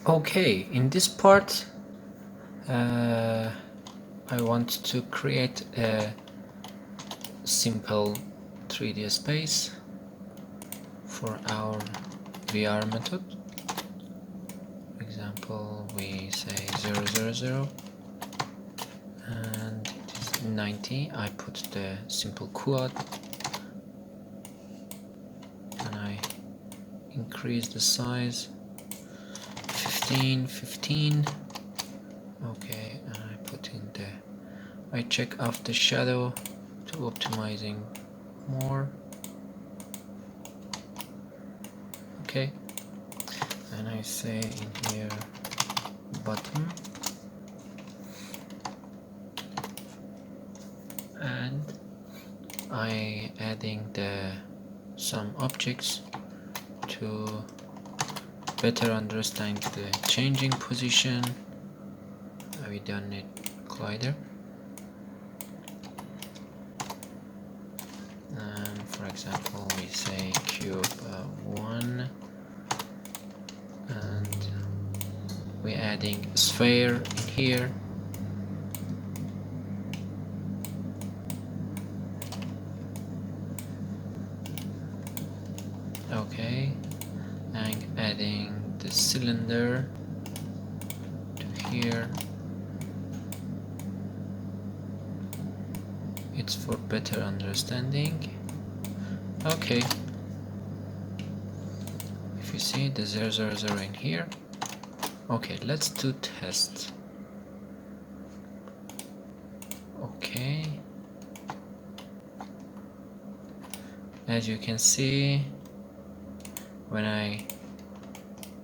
Okay, in this part I want to create a simple 3D space for our VR method. For example, we say 000 and it is 90. I put the simple quad and I increase the size 15. Okay, and I put in I check off the shadow to optimizing more. Okay, and I say in here bottom, and I adding some objects to better understand the changing position. We don't need collider, and for example we say cube 1, and we're adding sphere in here. Okay, and adding the cylinder to here. It's for better understanding. Okay, if you see the 000 in here. Okay, let's do test. Okay, as you can see, when I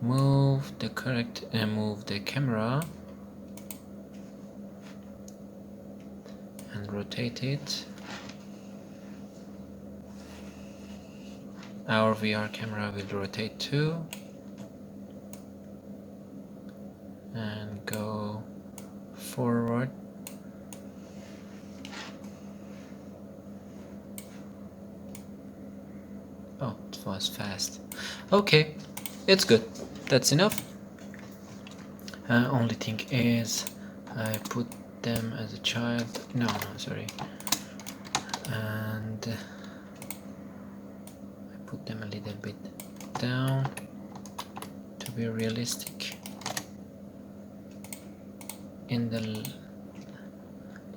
move the camera and rotate it, our VR camera will rotate too and go forward. Oh, it was fast. Okay, it's good. That's enough. Only thing is I put them as a child. No, sorry. And I put them a little bit down to be realistic. In the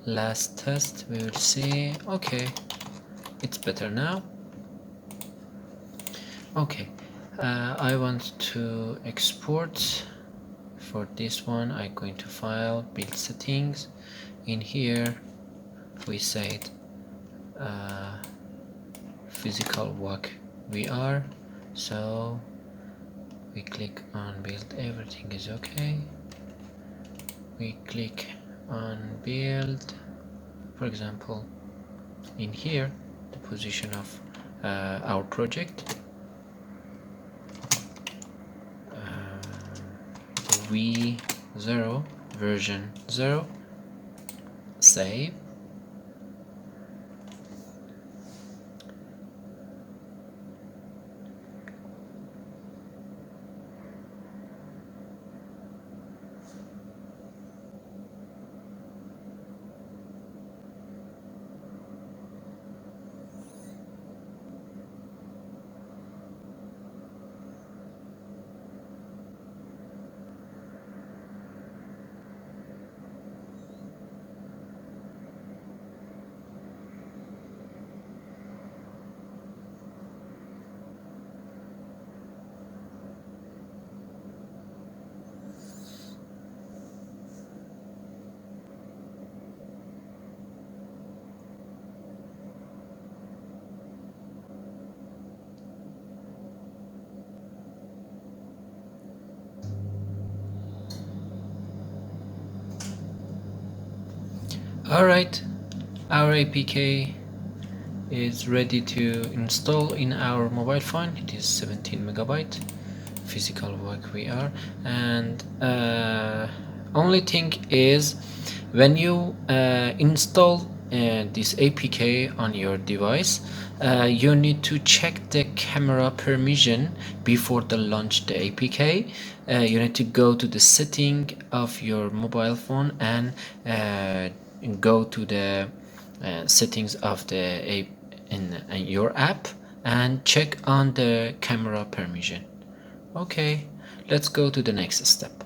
last test we will see. Okay, it's better now. Okay, I want to export. For this one I'm going to file, build settings. In here we said physical walk VR, so we click on build, everything is okay. We click on build, for example in here the position of our project, V0 version 0, save. Alright, our APK is ready to install in our mobile phone. It is 17 megabyte physical work VR, and only thing is when you install this APK on your device, you need to check the camera permission before the launch the APK. You need to go to the setting of your mobile phone and go to the settings of the in your app and check on the camera permission. Okay, let's go to the next step.